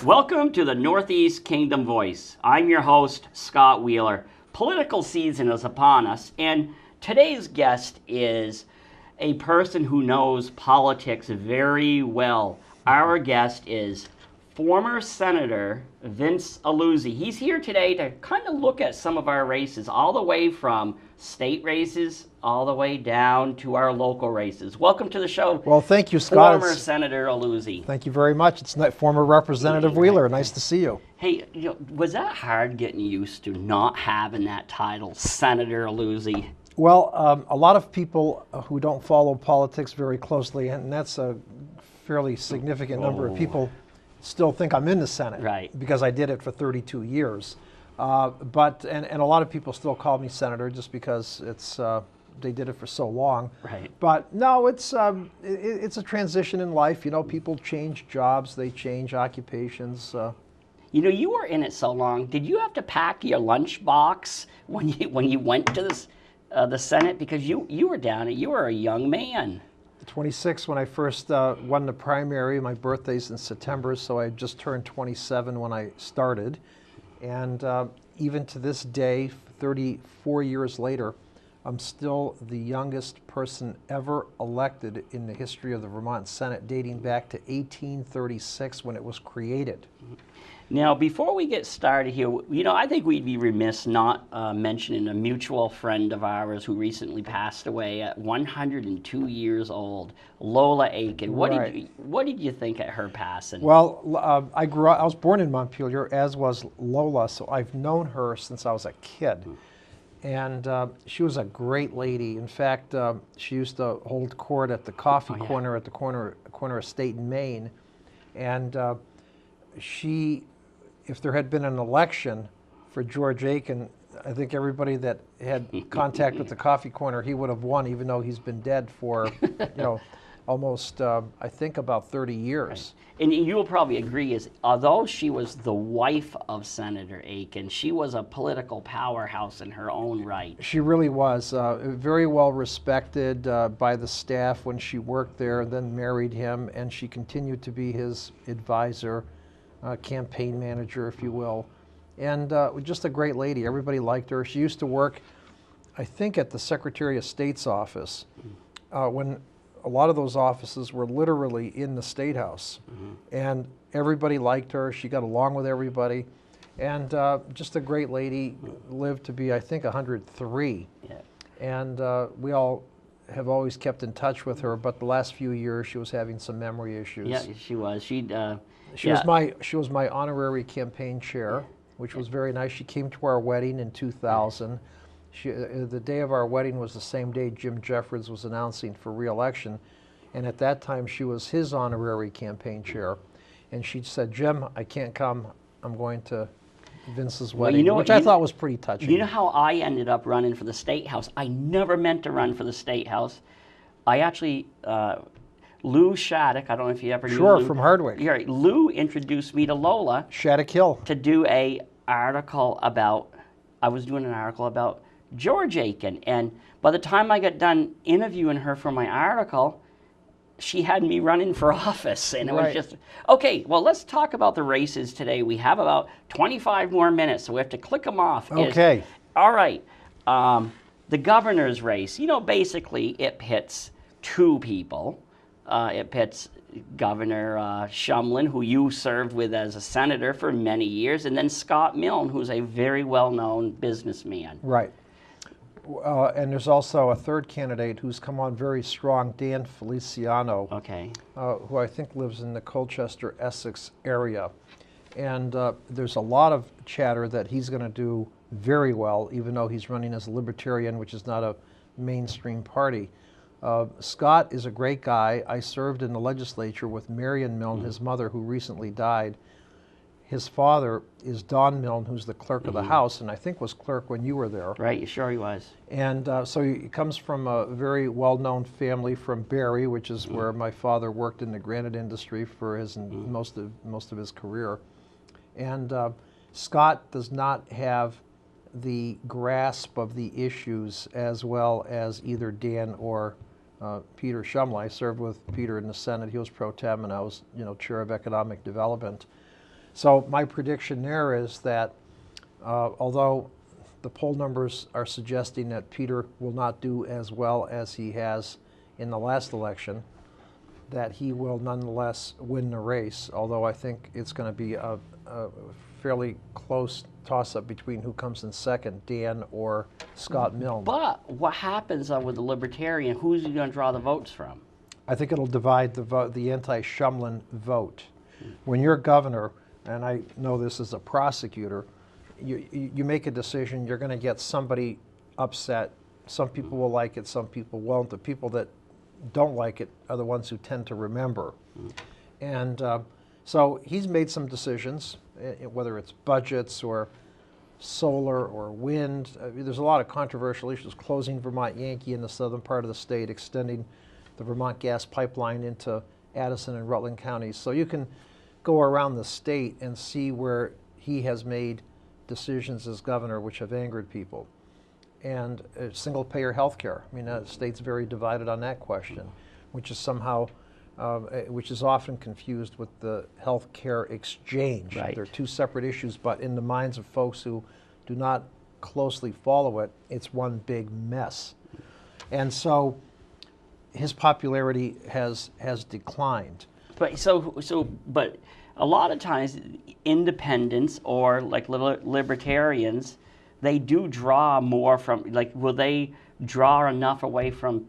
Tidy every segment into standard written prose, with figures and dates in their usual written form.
Welcome to the Northeast Kingdom Voice. I'm your host, Scott Wheeler. Political season is upon us, and today's guest is a person who knows politics very well. Our guest is former Senator Vince Illuzzi. He's here today to kind of look at some of our races, all the way from state races all the way down to our local races. Welcome to the show. Well, thank you, Scott. Former Senator Illuzzi. Thank you very much. It's former Representative Wheeler. Nice to see you. Hey, was that hard getting used to not having that title, Senator Illuzzi? Well, a lot of people who don't follow politics very closely, and that's a fairly significant number of people, still think I'm in the Senate. Right. Because I did it for 32 years. But a lot of people still call me Senator just because it's they did it for so long. Right. But no, it's a transition in life. You know, people change jobs, they change occupations. You know, you were in it so long. Did you have to pack your lunchbox when you went to the Senate? Because you were down. You were a young man. 26 when I first won the primary. My birthday's in September, so I just turned 27 when I started. And even to this day, 34 years later, I'm still the youngest person ever elected in the history of the Vermont Senate, dating back to 1836 when it was created. Now, before we get started here, you know, I think we'd be remiss not mentioning a mutual friend of ours who recently passed away at 102 years old, Lola Aiken. What did you think at her passing? Well, I was born in Montpelier, as was Lola, so I've known her since I was a kid. And she was a great lady. In fact, she used to hold court at the coffee corner at the corner of State and Main. And if there had been an election for George Aiken, I think everybody that had contact with the coffee corner, he would have won, even though he's been dead for, almost, I think, about 30 years. Right. And you will probably agree, although she was the wife of Senator Aiken, she was a political powerhouse in her own right. She really was. Very well respected by the staff when she worked there, then married him, and she continued to be his advisor, campaign manager, if you will. And just a great lady. Everybody liked her. She used to work, I think, at the Secretary of State's office when a lot of those offices were literally in the State House. And everybody liked her. She got along with everybody. And just a great lady, lived to be, I think, 103. Yeah. And we all have always kept in touch with her, but the last few years she was having some memory issues. Yeah, she was. She was my honorary campaign chair, which was very nice. She came to our wedding in 2000. The day of our wedding was the same day Jim Jeffords was announcing for re-election, and at that time she was his honorary campaign chair. And she said, "Jim, I can't come. I'm going to Vince's wedding," which I thought was pretty touching. You know how I ended up running for the State House? I never meant to run for the State House. I actually, Lou Shattuck, I don't know if you ever knew Lou. From Hardwick. Yeah, Lou introduced me to Lola. Shattuck Hill. To do I was doing an article about George Aiken, and by the time I got done interviewing her for my article, she had me running for office, and it was just, okay, well, let's talk about the races today. We have about 25 more minutes, so we have to click them off. Okay. All right. The governor's race, you know, basically it pits two people. It pits Governor Shumlin, who you served with as a senator for many years, and then Scott Milne, who's a very well-known businessman. Right. And there's also a third candidate who's come on very strong, Dan Feliciano, who I think lives in the Colchester, Essex area. And there's a lot of chatter that he's going to do very well, even though he's running as a Libertarian, which is not a mainstream party. Scott is a great guy. I served in the legislature with Marion Milne, his mother, who recently died. His father is Don Milne, who's the clerk of the House, and I think was clerk when you were there. Right, sure he was. And so he comes from a very well-known family from Barrie, which is where my father worked in the granite industry for his most of his career. And Scott does not have the grasp of the issues as well as either Dan or Peter Shumlin. I served with Peter in the Senate. He was pro tem, and I was, chair of economic development. So my prediction there is that although the poll numbers are suggesting that Peter will not do as well as he has in the last election, that he will nonetheless win the race, although I think it's going to be a fairly close toss-up between who comes in second, Dan or Scott Milne. But what happens with the Libertarian? Who's he going to draw the votes from? I think it'll divide the anti-Shumlin vote. When you're governor, and I know this as a prosecutor, you make a decision, you're going to get somebody upset. Some people will like it, some people won't. The people that don't like it are the ones who tend to remember. And so he's made some decisions, whether it's budgets or solar or wind. There's a lot of controversial issues, closing Vermont Yankee in the southern part of the state, extending the Vermont gas pipeline into Addison and Rutland counties. So you can go around the state and see where he has made decisions as governor which have angered people. And single-payer health care. I mean, the state's very divided on that question, which is somehow, which is often confused with the health care exchange. Right. They're two separate issues, but in the minds of folks who do not closely follow it, it's one big mess. And so his popularity has declined. But but a lot of times, independents or like libertarians, they do draw more from, like, will they draw enough away from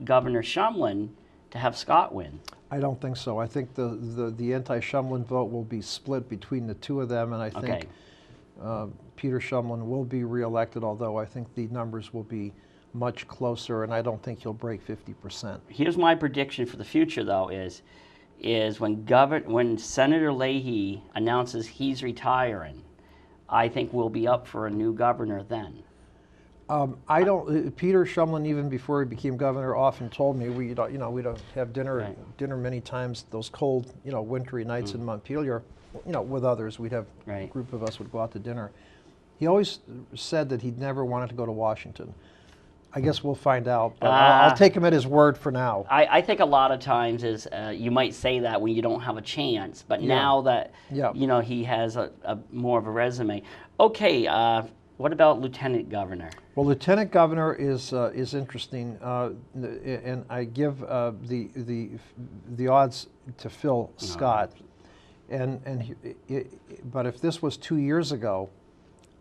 Governor Shumlin to have Scott win? I don't think so. I think the anti-Shumlin vote will be split between the two of them, and I think Peter Shumlin will be reelected, although I think the numbers will be much closer, and I don't think he'll break 50%. Here's my prediction for the future, though, is when Senator Leahy announces he's retiring, I think we'll be up for a new governor then. Peter Shumlin, even before he became governor, often told me we'd have dinner many times. Those cold, wintry nights in Montpelier, with others, we'd have a group of us would go out to dinner. He always said that he'd never wanted to go to Washington. I guess we'll find out, but I'll take him at his word for now. I think a lot of times is you might say that when you don't have a chance, but now that he has a more of a resume. Okay, what about lieutenant governor? Well, lieutenant governor is interesting, and I give the odds to Phil Scott. But if this was 2 years ago,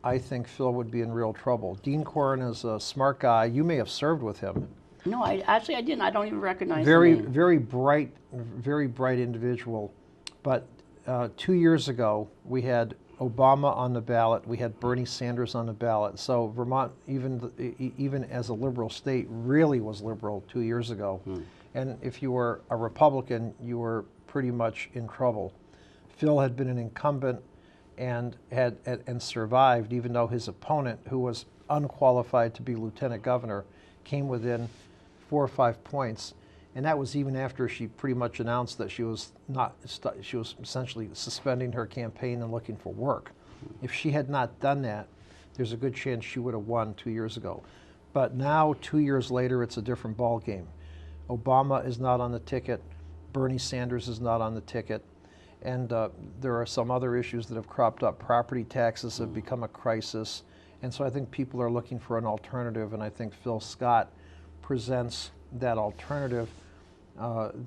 I think Phil would be in real trouble. Dean Corrin is a smart guy. You may have served with him. No, I didn't. I don't even recognize him. him. Very bright individual. But 2 years ago, we had Obama on the ballot. We had Bernie Sanders on the ballot. So Vermont, even as a liberal state, really was liberal 2 years ago. And if you were a Republican, you were pretty much in trouble. Phil had been an incumbent and had survived, even though his opponent, who was unqualified to be lieutenant governor, came within 4 or 5 points, and that was even after she pretty much announced that she was essentially suspending her campaign and looking for work. If she had not done that, there's a good chance she would have won 2 years ago. But now, 2 years later, it's a different ball game. Obama is not on the ticket. Bernie Sanders is not on the ticket. And there are some other issues that have cropped up. Property taxes have become a crisis. And so I think people are looking for an alternative, and I think Phil Scott presents that alternative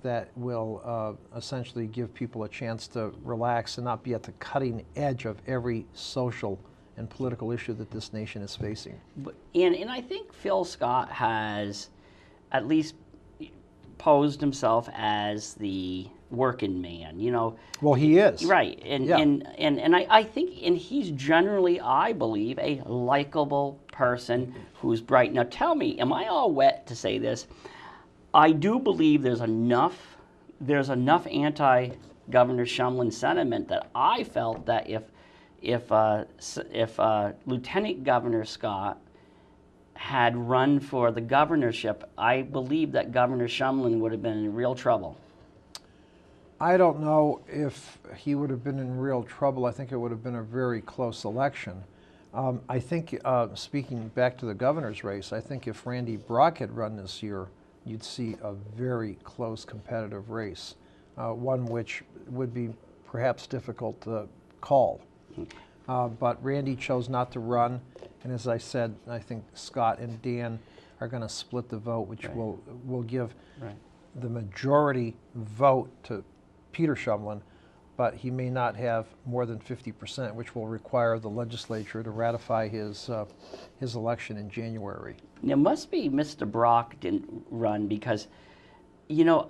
that will essentially give people a chance to relax and not be at the cutting edge of every social and political issue that this nation is facing. And I think Phil Scott has at least posed himself as the working man, Well, he is. Right. And I think, and he's generally, I believe, a likable person who's bright. Now tell me, am I all wet to say this? I do believe there's enough anti-Governor Shumlin sentiment that I felt that if Lieutenant Governor Scott had run for the governorship, I believe that Governor Shumlin would have been in real trouble. I don't know if he would have been in real trouble. I think it would have been a very close election. I think, speaking back to the governor's race, I think if Randy Brock had run this year, you'd see a very close competitive race, one which would be perhaps difficult to call. But Randy chose not to run, and as I said, I think Scott and Dan are going to split the vote, which will give the majority vote to Peter Shumlin, but he may not have more than 50%, which will require the legislature to ratify his election in January. It must be Mr. Brock didn't run because, you know,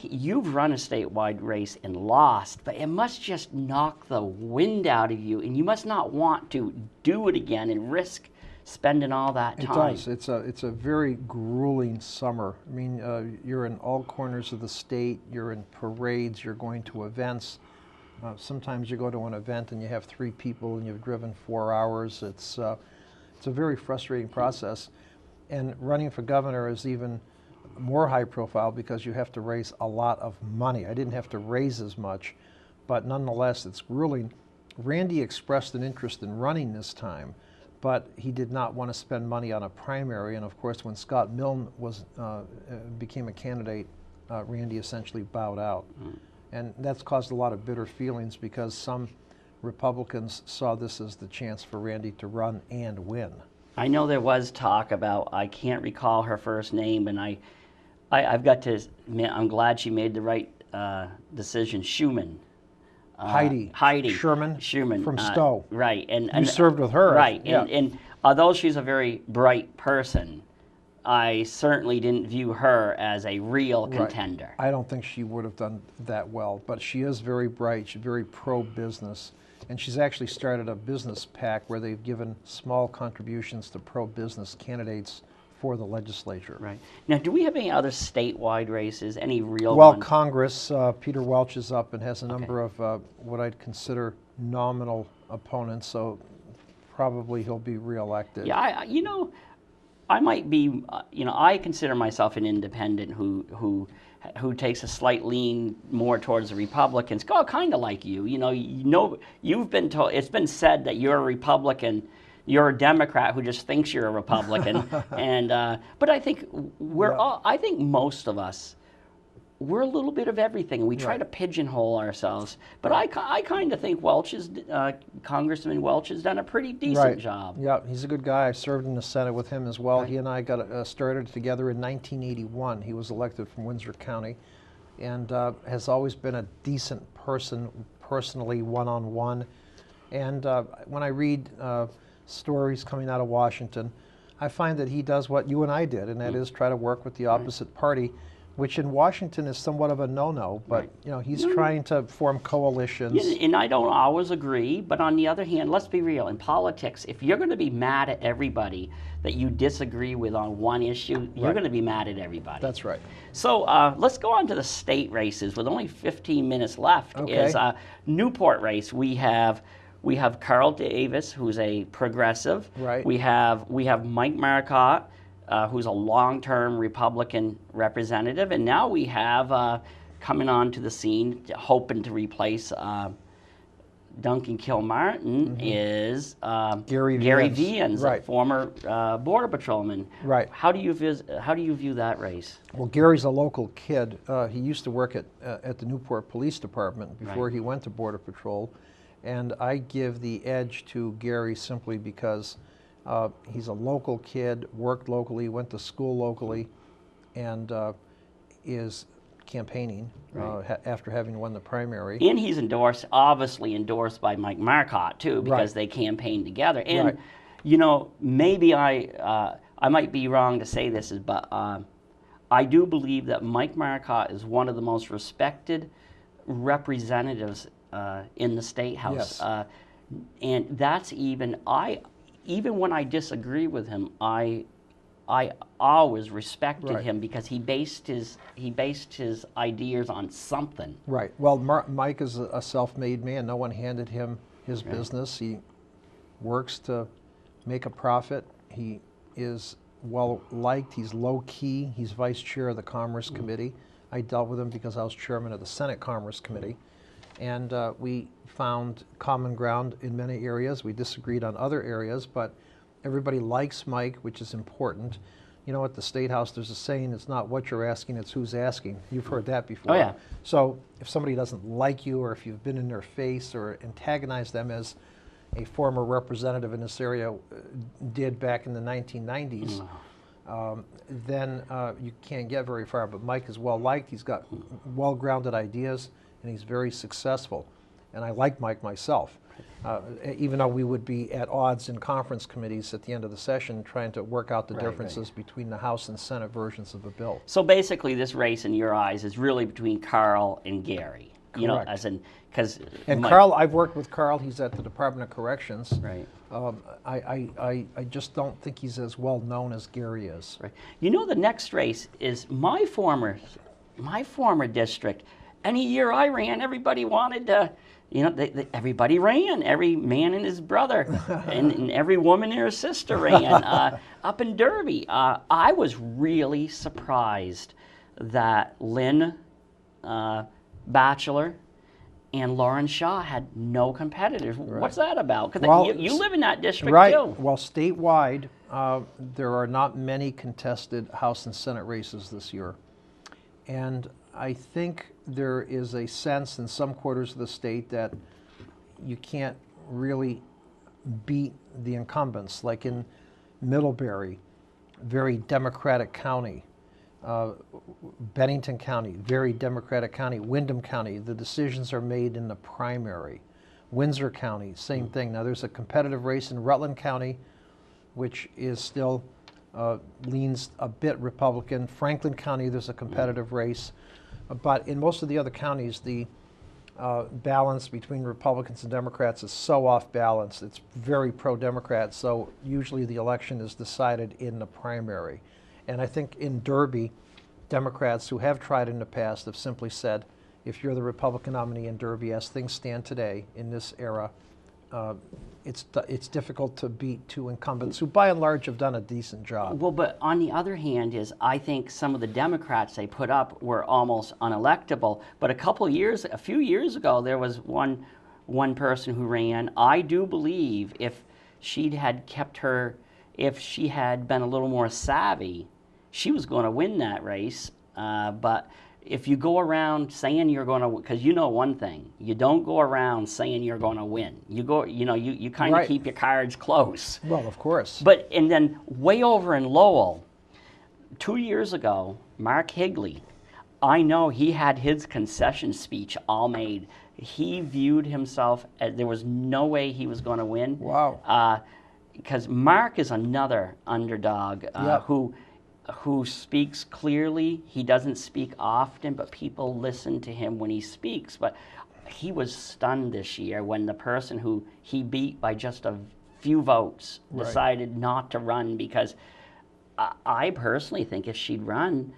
you've run a statewide race and lost, but it must just knock the wind out of you, and you must not want to do it again and risk spending all that time. It does. It's a very grueling summer. I mean, you're in all corners of the state. You're in parades. You're going to events. Sometimes you go to an event and you have 3 people and you've driven 4 hours. It's a very frustrating process. And running for governor is even more high profile because you have to raise a lot of money. I didn't have to raise as much, but nonetheless, it's grueling. Randy expressed an interest in running this time, but he did not want to spend money on a primary. And of course, when Scott Milne became a candidate, Randy essentially bowed out. And that's caused a lot of bitter feelings because some Republicans saw this as the chance for Randy to run and win. I know there was talk about, I can't recall her first name, and I've got to admit, I'm glad she made the right decision. Schumann. Heidi Sherman from Stowe. Right. And you served with her. Right. Yeah. And although she's a very bright person, I certainly didn't view her as a real contender. I don't think she would have done that well, but she is very bright. She's very pro-business. And she's actually started a business PAC where they've given small contributions to pro-business candidates for the legislature. Right. Now, do we have any other statewide races, any real Well, ones? Congress, Peter Welch is up and has a number of what I'd consider nominal opponents, so probably he'll be reelected. Yeah, you know, I might be, you know, I consider myself an independent who takes a slight lean more towards the Republicans. Kind of like you. You know, you've been told, it's been said that you're a Republican, you're a Democrat who just thinks you're a Republican, and but I think I think most of us, we're a little bit of everything. We try to pigeonhole ourselves, but I kind of think Congressman Welch has done a pretty decent job. Yeah, he's a good guy. I served in the Senate with him as well. He and I got started together in 1981. He was elected from Windsor County, and has always been a decent person, personally, one-on-one. And when I read stories coming out of Washington, I find that he does what you and I did, and that is try to work with the opposite party, which in Washington is somewhat of a no-no, but you know, he's trying to form coalitions. Yeah, and I don't always agree, but on the other hand, let's be real. In politics, if you're going to be mad at everybody that you disagree with on one issue, you're going to be mad at everybody. That's right. So let's go on to the state races. With only 15 minutes left, is Newport race. We have Carl Davis, who's a progressive. Right. We have Mike Marcotte, who's a long-term Republican representative, and now we have coming onto the scene, hoping to replace Duncan Kilmartin, is Gary Vians, a former border patrolman. Right. How do you view that race? Well, Gary's a local kid. He used to work at the Newport Police Department before he went to Border Patrol, and I give the edge to Gary simply because he's a local kid, worked locally, went to school locally, and is campaigning after having won the primary. And he's obviously endorsed by Mike Marcotte too, because they campaigned together. And you know, maybe I might be wrong to say this, but I do believe that Mike Marcotte is one of the most respected representatives in the State House. Yes. And that's even when I disagree with him, I always respected him because he based his ideas on something. Right. Well, Mike is a self-made man. No one handed him his business. He works to make a profit. He is well liked. He's low key. He's vice chair of the Commerce Committee. I dealt with him because I was chairman of the Senate Commerce Committee. And we found common ground in many areas. We disagreed on other areas, but everybody likes Mike, which is important. you know, at the State House, there's a saying, it's not what you're asking, it's who's asking. You've heard that before. Oh, yeah. So if somebody doesn't like you, or if you've been in their face or antagonized them, as a former representative in this area did back in the 1990s, then you can't get very far. But Mike is well liked. He's got well-grounded ideas, and he's very successful. And I like Mike myself, even though we would be at odds in conference committees at the end of the session trying to work out the differences between the House and Senate versions of a bill. So basically, this race in your eyes is really between Carl and Gary. Correct. You know, as in, because Carl, I've worked with Carl. He's at the Department of Corrections. Right. I just don't think he's as well known as Gary is. Right. You know, the next race is my former district. Any year I ran, everybody wanted to. You know, everybody ran. Every man and his brother, and every woman and her sister ran up in Derby. I was really surprised that Lynn Batchelor and Lauren Shaw had no competitors. Right. What's that about? Because you live in that district too. Well, statewide, there are not many contested House and Senate races this year. And I think there is a sense in some quarters of the state that you can't really beat the incumbents, like in Middlebury, very Democratic county. Bennington County, very Democratic county. Windham County, the decisions are made in the primary. Windsor County, same thing. Now there's a competitive race in Rutland County, which is still leans a bit Republican. Franklin County, there's a competitive race. But in most of the other counties, the balance between Republicans and Democrats is so off balance. It's very pro-Democrat, so usually the election is decided in the primary. And I think in Derby, Democrats who have tried in the past have simply said, if you're the Republican nominee in Derby, as things stand today in this era, it's difficult to beat two incumbents who by and large have done a decent job. Well, but on the other hand I think some of the Democrats they put up were almost unelectable. But a few years ago, there was one person who ran. I do believe if she had been a little more savvy, she was going to win that race. But if you go around saying you're going to, because you know one thing, you don't go around saying you're going to win. You go, you kind of keep your cards close. Well, of course. And then way over in Lowell, 2 years ago, Mark Higley, I know he had his concession speech all made. He viewed himself as there was no way he was going to win. Wow. Because Mark is another underdog who speaks clearly. He doesn't speak often, but people listen to him when he speaks. But he was stunned this year when the person who he beat by just a few votes decided not to run, because I personally think if she'd run,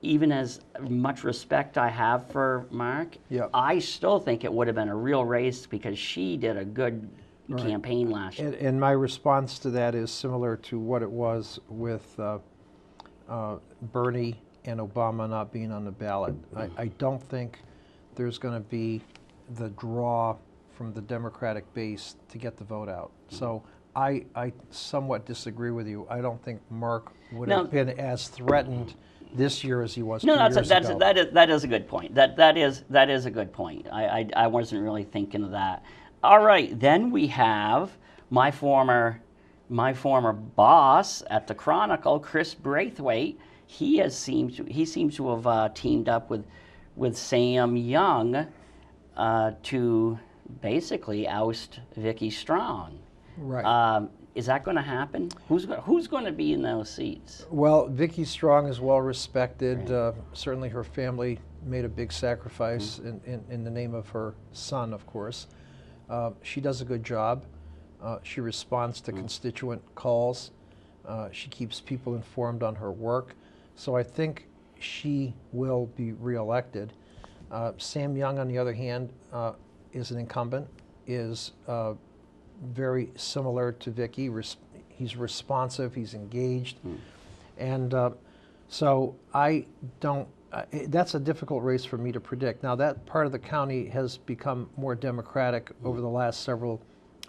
even as much respect I have for Mark, I still think it would have been a real race because she did a good campaign last year. And my response to that is similar to what it was with Bernie and Obama not being on the ballot. I don't think there's going to be the draw from the Democratic base to get the vote out. So I somewhat disagree with you. I don't think Mark would have been as threatened this year as he was 2 years ago. That is a good point. That is a good point. I wasn't really thinking of that. All right, then we have my former boss at the Chronicle, Chris Braithwaite. He seems to have teamed up with Sam Young to basically oust Vicki Strong. Right. Is that going to happen? Who's going to be in those seats? Well, Vicki Strong is well respected. Certainly her family made a big sacrifice in the name of her son, of course. She does a good job. She responds to constituent calls. She keeps people informed on her work. So I think she will be reelected. Sam Young, on the other hand, is an incumbent, is very similar to Vicki. He's responsive, he's engaged. And so I don't, that's a difficult race for me to predict. Now that part of the county has become more Democratic over the last several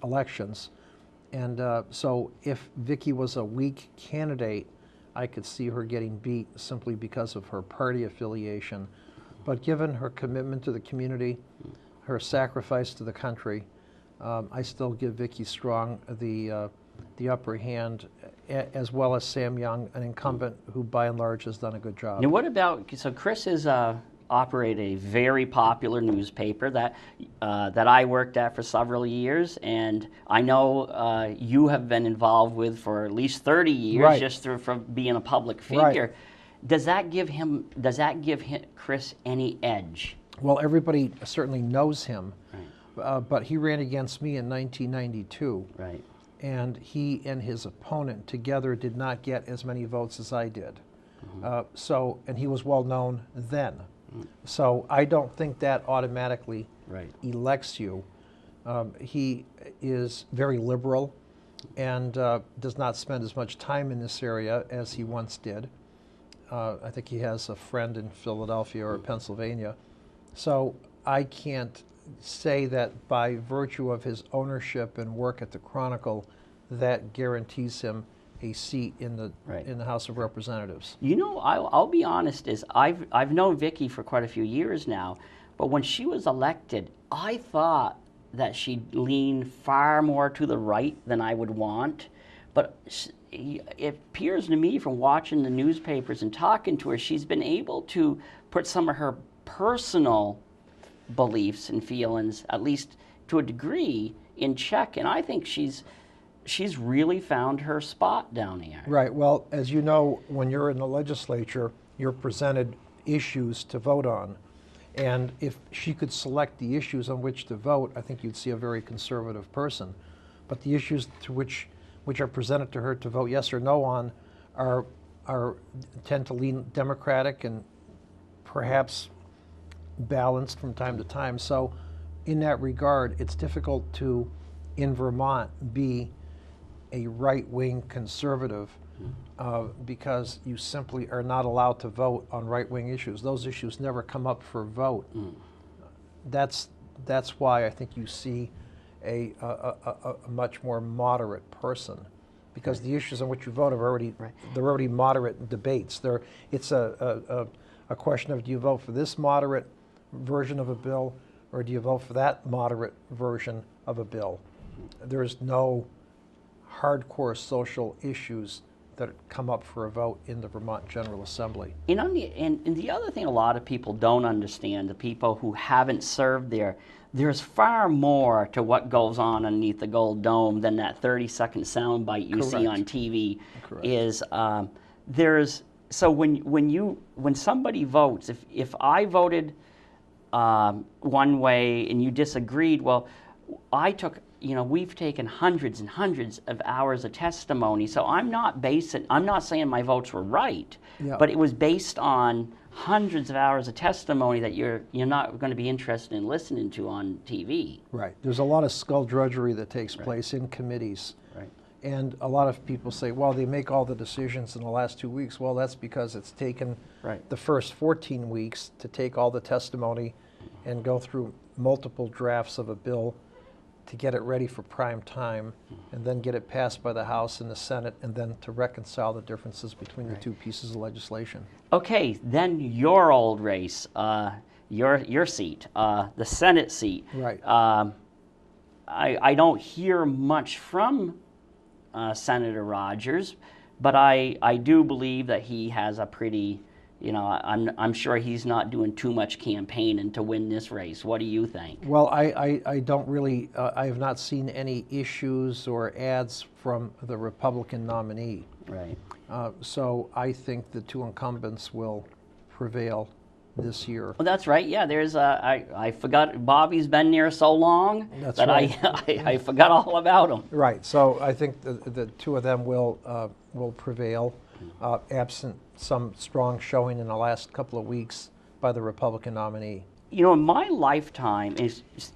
elections. And so if Vicki was a weak candidate, I could see her getting beat simply because of her party affiliation. But given her commitment to the community, her sacrifice to the country, I still give Vicki Strong the upper hand, as well as Sam Young, an incumbent who by and large has done a good job. Now what about, so Chris is operate a very popular newspaper that I worked at for several years, and I know you have been involved with for at least 30 years, right, just from being a public figure. Right. Does that give him Chris any edge? Well, everybody certainly knows him, right, but he ran against me in 1992, right, and he and his opponent together did not get as many votes as I did. Mm-hmm. And he was well known then. So I don't think that automatically right, elects you. He is very liberal and does not spend as much time in this area as he once did. I think he has a friend in Philadelphia or Pennsylvania. So I can't say that by virtue of his ownership and work at the Chronicle, that guarantees him a seat in the right, in the House of Representatives. You know, I'll be honest, is I've known Vicki for quite a few years now, but when she was elected, I thought that she'd lean far more to the right than I would want. But it appears to me from watching the newspapers and talking to her, she's been able to put some of her personal beliefs and feelings, at least to a degree, in check. And I think she's really found her spot down there. Right. Well, as you know, when you're in the legislature, you're presented issues to vote on. And if she could select the issues on which to vote, I think you'd see a very conservative person. But the issues to which are presented to her to vote yes or no on tend to lean Democratic and perhaps balanced from time to time. So in that regard, it's difficult to, in Vermont, be a right-wing conservative because you simply are not allowed to vote on right-wing issues. Those issues never come up for vote. That's why I think you see a much more moderate person, because the issues on which you vote are they're already moderate debates. It's a question of, do you vote for this moderate version of a bill, or do you vote for that moderate version of a bill? There's no hardcore social issues that come up for a vote in the Vermont General Assembly. And the other thing a lot of people don't understand, the people who haven't served there, there's far more to what goes on underneath the Gold Dome than that 30-second soundbite you see on TV. Correct. So when somebody votes, if I voted one way and you disagreed, well, we've taken hundreds and hundreds of hours of testimony, so I'm not saying my votes were right, but it was based on hundreds of hours of testimony that you're not going to be interested in listening to on TV. Right. There's a lot of skullduggery that takes place in committees. Right. And a lot of people say, well, they make all the decisions in the last 2 weeks. Well, that's because it's taken the first 14 weeks to take all the testimony and go through multiple drafts of a bill to get it ready for prime time, and then get it passed by the House and the Senate, and then to reconcile the differences between the two pieces of legislation. Okay, then your old race, your seat, the Senate seat. Right. I don't hear much from Senator Rogers, but I do believe that he has a pretty, I'm sure he's not doing too much campaigning to win this race. What do you think? Well, I don't really, I have not seen any issues or ads from the Republican nominee. Right. So I think the two incumbents will prevail this year. Well, that's right. Yeah, there's I forgot, Bobby's been there so long that I forgot all about him. Right. So I think the two of them will prevail, absent some strong showing in the last couple of weeks by the Republican nominee. In my lifetime,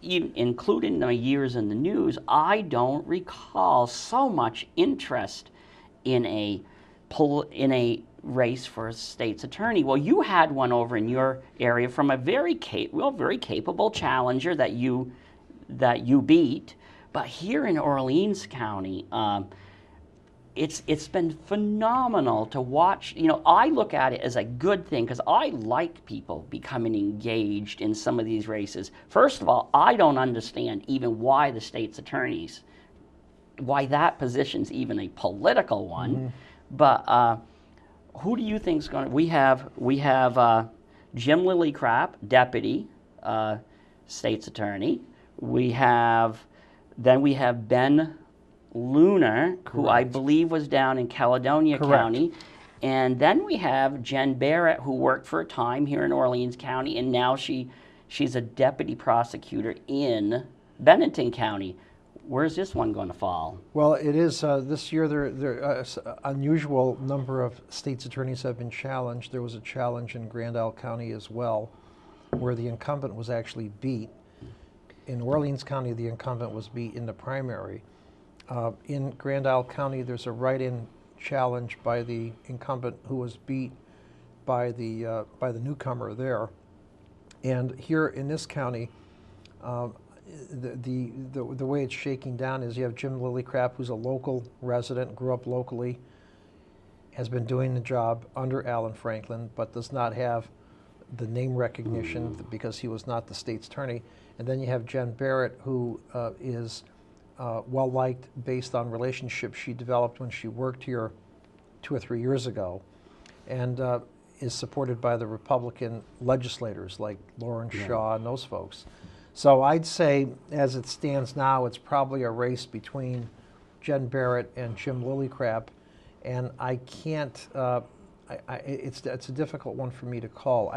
including my years in the news, I don't recall so much interest in a race for a state's attorney. Well, you had one over in your area from a very capable challenger that you beat. But here in Orleans County, it's been phenomenal to watch. You know, I look at it as a good thing because I like people becoming engaged in some of these races. First of all, I don't understand even why the state's attorneys, why that position's even a political one. But who do you think's going to? We have Jim Lillycrap, deputy state's attorney. Then we have Ben Lunar, who I believe was down in Caledonia County. And then we have Jen Barrett, who worked for a time here in Orleans County, and now she's a deputy prosecutor in Bennington County. Where's this one going to fall? Well, it is this year. There unusual number of state's attorneys have been challenged. There was a challenge in Grand Isle County as well, where the incumbent was actually beat. In Orleans County, the incumbent was beat in the primary. In Grand Isle County, there's a write-in challenge by the incumbent who was beat by the newcomer there. And here in this county, the way it's shaking down is you have Jim Lillycrap, who's a local resident, grew up locally, has been doing the job under Alan Franklin, but does not have the name recognition because he was not the state's attorney. And then you have Jen Barrett, who is well-liked based on relationships she developed when she worked here 2 or 3 years ago, and is supported by the Republican legislators like Lauren Shaw and those folks. So I'd say, as it stands now, it's probably a race between Jen Barrett and Jim Lillycrap, and I can't. It's a difficult one for me to call.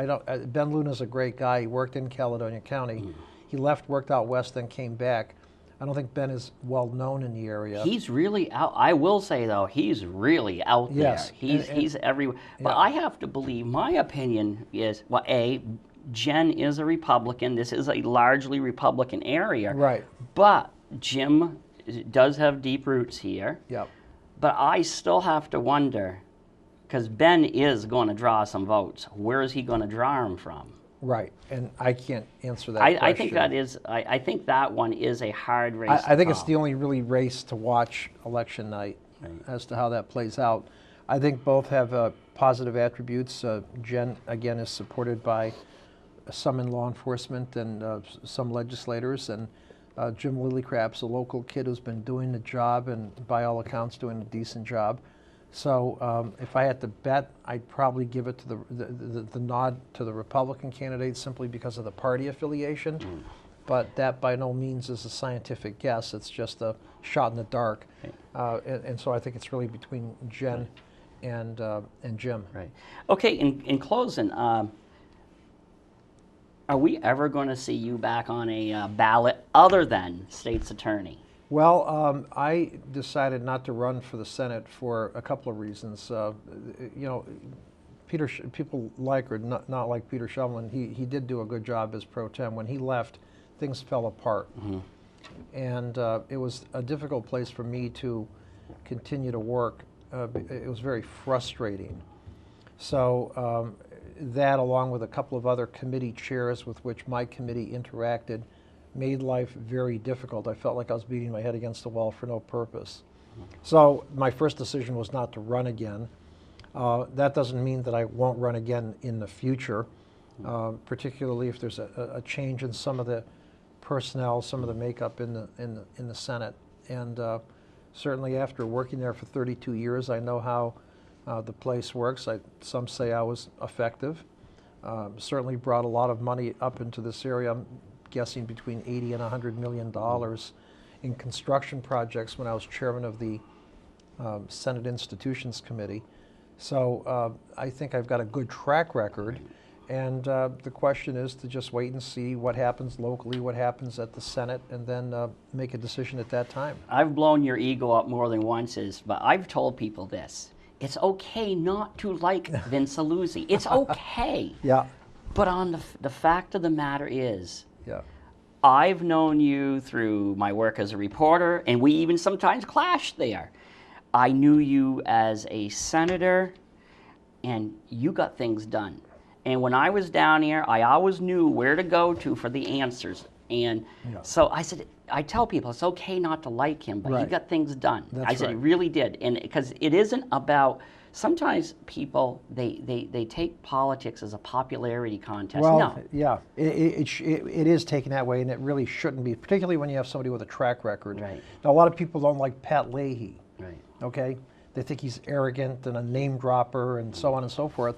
Ben Luna's a great guy. He worked in Caledonia County. He left, worked out west, then came back. I don't think Ben is well known in the area. He's really out. I will say though, he's really out there. Yes, He's everywhere. But I have to believe. My opinion is, well, Jen is a Republican. This is a largely Republican area. Right. But Jim does have deep roots here. Yep. But I still have to wonder, because Ben is going to draw some votes. Where is he going to draw them from? Right, and I can't answer that question. I think that is. I think that one is a hard race. I think it's the only really race to watch election night as to how that plays out. I think both have positive attributes. Jen, again, is supported by some in law enforcement and some legislators, and Jim Lillycrap's a local kid who's been doing the job and by all accounts doing a decent job. So if I had to bet, I'd probably give it to the nod to the Republican candidate simply because of the party affiliation. But that by no means is a scientific guess. It's just a shot in the dark. And so I think it's really between Jen and Jim. Right. Okay, in closing, are we ever going to see you back on a ballot other than state's attorney? Well, I decided not to run for the Senate for a couple of reasons. You know, people like or not like Peter Shumlin. He did do a good job as pro tem. When he left, things fell apart, and it was a difficult place for me to continue to work. It was very frustrating. So that, along with a couple of other committee chairs with which my committee interacted, made life very difficult. I felt like I was beating my head against the wall for no purpose. So my first decision was not to run again. That doesn't mean that I won't run again in the future, particularly if there's a change in some of the personnel, some of the makeup in the Senate. And certainly after working there for 32 years, I know how the place works. Some say I was effective. Certainly brought a lot of money up into this area. I'm guessing between $80 and $100 million in construction projects when I was chairman of the Senate Institutions Committee. So I think I've got a good track record, and the question is to just wait and see what happens locally, what happens at the Senate, and then make a decision at that time. I've blown your ego up more than once, but I've told people this. It's okay not to like Vince Illuzzi. It's okay. Yeah. But on the fact of the matter is, yeah, I've known you through my work as a reporter, and we even sometimes clashed there. I knew you as a senator, and you got things done. And when I was down here, I always knew where to go to for the answers. And Yeah. so I said, I tell people it's okay not to like him, but he Right. got things done. That's I said he right. really did, and because it isn't about. Sometimes people they take politics as a popularity contest. Well, No, yeah, it is taken that way, and it really shouldn't be, particularly when you have somebody with a track record. Right. Now, a lot of people don't like Pat Leahy. right. Okay, they think he's arrogant and a name dropper and so on and so forth,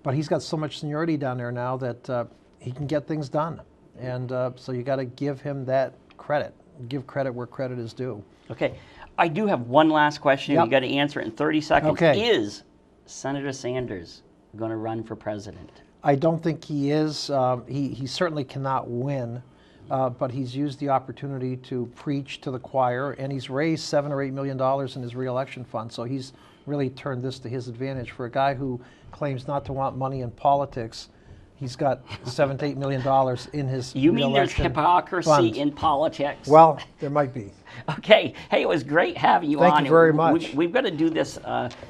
but he's got so much seniority down there now that he can get things done, and so you got to give him that credit. Give credit where credit is due. Okay, I do have one last question. Yep. You got to answer it in 30 seconds. Okay. Is Senator Sanders going to run for president? I don't think he is. He certainly cannot win, but he's used the opportunity to preach to the choir, and he's raised $7 or $8 million in his reelection fund. So he's really turned this to his advantage. For a guy who claims not to want money in politics, he's got $7 to $8 million in his You mean there's reelection hypocrisy fund. in politics? Well, there might be. Okay. Hey, it was great having you Thank on. you very much. We've got to do this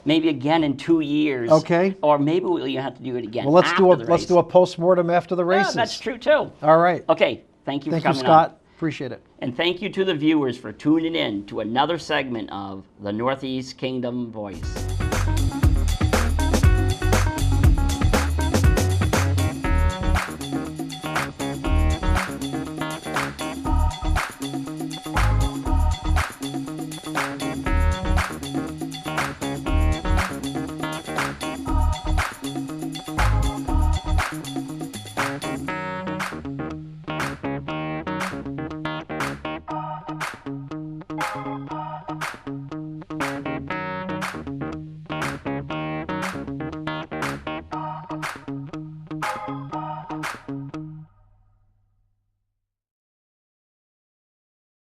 maybe again in 2 years. Okay. Or maybe we'll have to do it again. Well, let's do after a postmortem after the Yeah, races. that's true too. All right. Okay. Thank you Thank for you, coming Scott. on. Appreciate it. And thank you to the viewers for tuning in to another segment of the Northeast Kingdom Voice.